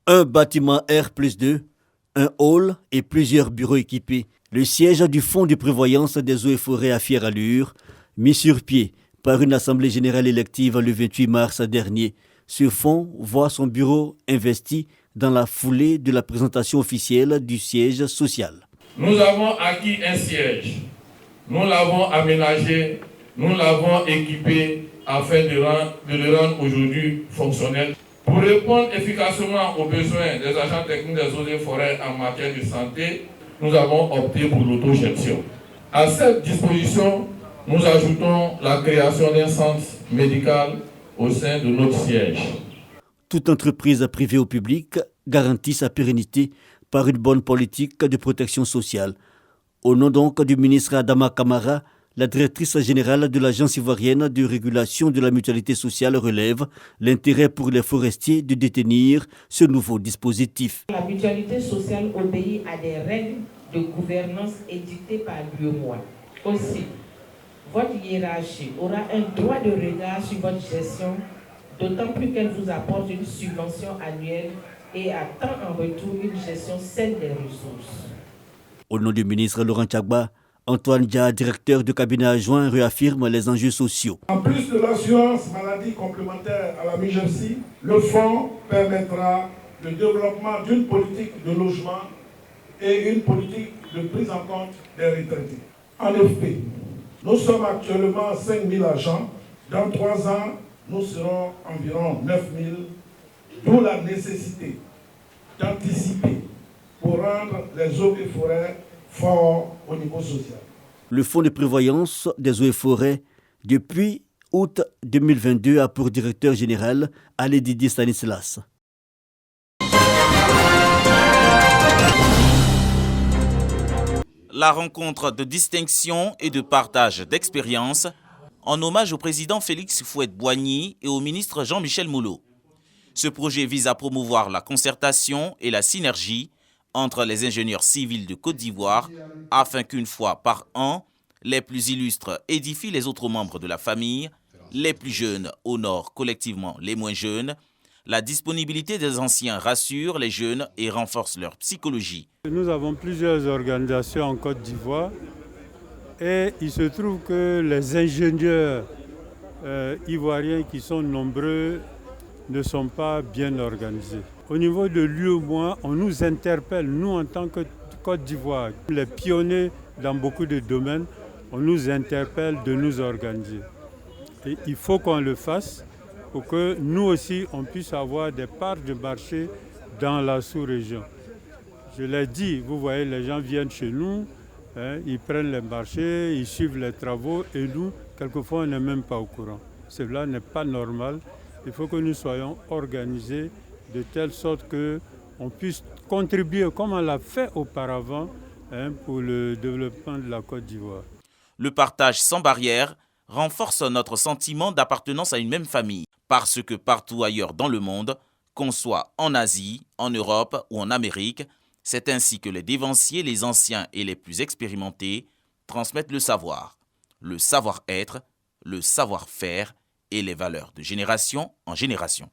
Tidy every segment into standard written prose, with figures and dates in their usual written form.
Un bâtiment R+2, un hall et plusieurs bureaux équipés. Le siège du Fonds de prévoyance des eaux et forêts à fière allure, mis sur pied par une assemblée générale élective le 28 mars dernier. Ce fonds voit son bureau investi dans la foulée de la présentation officielle du siège social. Nous avons acquis un siège, nous l'avons aménagé, nous l'avons équipé afin de le rendre aujourd'hui fonctionnel. Pour répondre efficacement aux besoins des agents techniques des eaux et forêts en matière de santé, nous avons opté pour l'autogestion. À cette disposition, nous ajoutons la création d'un centre médical au sein de notre siège. Toute entreprise privée ou publique garantit sa pérennité par une bonne politique de protection sociale. Au nom donc du ministre Adama Kamara, la directrice générale de l'Agence ivoirienne de régulation de la mutualité sociale relève l'intérêt pour les forestiers de détenir ce nouveau dispositif. La mutualité sociale obéit à des règles de gouvernance édictées par l'UEMOA. Aussi, votre hiérarchie aura un droit de regard sur votre gestion, d'autant plus qu'elle vous apporte une subvention annuelle et attend en retour une gestion saine des ressources. Au nom du ministre Laurent Tchagba, Antoine Dia, directeur de cabinet adjoint, réaffirme les enjeux sociaux. En plus de l'assurance maladie complémentaire à la MIGERSI, le fonds permettra le développement d'une politique de logement et une politique de prise en compte des retraités. En effet, nous sommes actuellement 5 000 agents. Dans 3 ans, nous serons environ 9 000, d'où la nécessité d'anticiper pour rendre les eaux et forêts forts au niveau social. Le Fonds de prévoyance des eaux et forêts, depuis août 2022, a pour directeur général Ali Didier Stanislas. La rencontre de distinction et de partage d'expériences en hommage au président Félix Houphouët-Boigny et au ministre Jean-Michel Moulot. Ce projet vise à promouvoir la concertation et la synergie entre les ingénieurs civils de Côte d'Ivoire afin qu'une fois par an, les plus illustres édifient les autres membres de la famille, les plus jeunes honorent collectivement les moins jeunes. La disponibilité des anciens rassure les jeunes et renforce leur psychologie. Nous avons plusieurs organisations en Côte d'Ivoire et il se trouve que les ingénieurs ivoiriens qui sont nombreux ne sont pas bien organisés. Au niveau de l'UEMOA, on nous interpelle, nous en tant que Côte d'Ivoire, les pionniers dans beaucoup de domaines, on nous interpelle de nous organiser. Et il faut qu'on le fasse pour que nous aussi, on puisse avoir des parts de marché dans la sous-région. Je l'ai dit, vous voyez, les gens viennent chez nous, ils prennent les marchés, ils suivent les travaux et nous, quelquefois, on n'est même pas au courant. Cela n'est pas normal. Il faut que nous soyons organisés de telle sorte qu'on puisse contribuer comme on l'a fait auparavant pour le développement de la Côte d'Ivoire. Le partage sans barrière renforce notre sentiment d'appartenance à une même famille, parce que partout ailleurs dans le monde, qu'on soit en Asie, en Europe ou en Amérique, c'est ainsi que les dévanciers, les anciens et les plus expérimentés transmettent le savoir-être, le savoir-faire et les valeurs de génération en génération.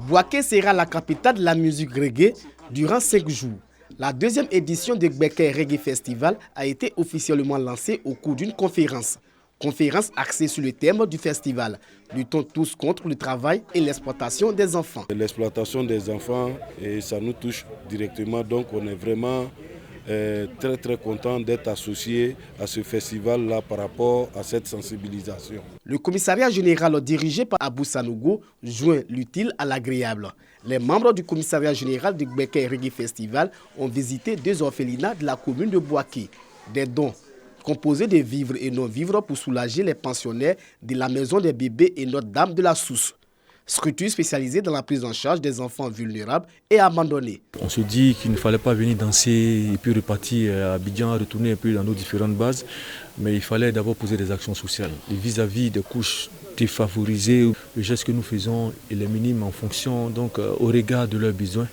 Bouaké sera la capitale de la musique reggae durant 5 jours. La deuxième édition du Gbeke Reggae Festival a été officiellement lancée au cours d'une conférence. Conférence axée sur le thème du festival, luttons tous contre le travail et l'exploitation des enfants. L'exploitation des enfants, et ça nous touche directement, donc on est vraiment très content d'être associé à ce festival-là par rapport à cette sensibilisation. Le commissariat général dirigé par Abou Sanogo joint l'utile à l'agréable. Les membres du commissariat général du Gbeke Reggae Festival ont visité 2 orphelinats de la commune de Bouaké. Des dons composés de vivres et non-vivres pour soulager les pensionnaires de la maison des bébés et Notre-Dame de la Sousse. Structure spécialisée dans la prise en charge des enfants vulnérables et abandonnés. On se dit qu'il ne fallait pas venir danser et puis repartir à Abidjan, retourner un peu dans nos différentes bases, mais il fallait d'abord poser des actions sociales vis-à-vis des couches défavorisées. Le geste que nous faisons est minime en fonction, donc au regard de leurs besoins.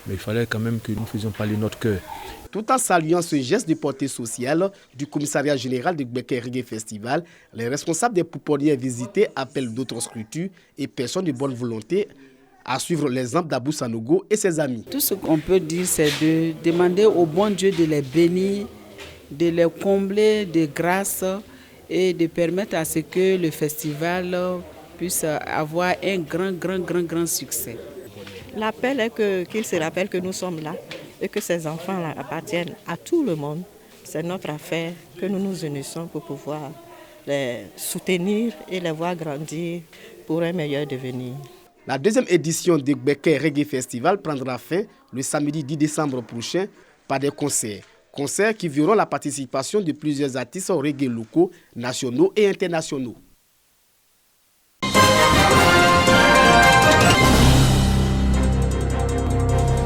Mais il fallait quand même que nous faisions parler notre cœur. Tout en saluant ce geste de portée sociale du commissariat général du Gbeke Reggae Festival, les responsables des pouponniers visités appellent d'autres structures et personnes de bonne volonté à suivre l'exemple d'Abou Sanogo et ses amis. Tout ce qu'on peut dire, c'est de demander au bon Dieu de les bénir, de les combler de grâce et de permettre à ce que le festival puisse avoir un grand succès. L'appel est qu'ils se rappellent que nous sommes là et que ces enfants-là appartiennent à tout le monde. C'est notre affaire que nous nous unissons pour pouvoir les soutenir et les voir grandir pour un meilleur devenir. La deuxième édition du Gbeke Reggae Festival prendra fin le samedi 10 décembre prochain par des concerts. Concerts qui verront la participation de plusieurs artistes reggae locaux, nationaux et internationaux.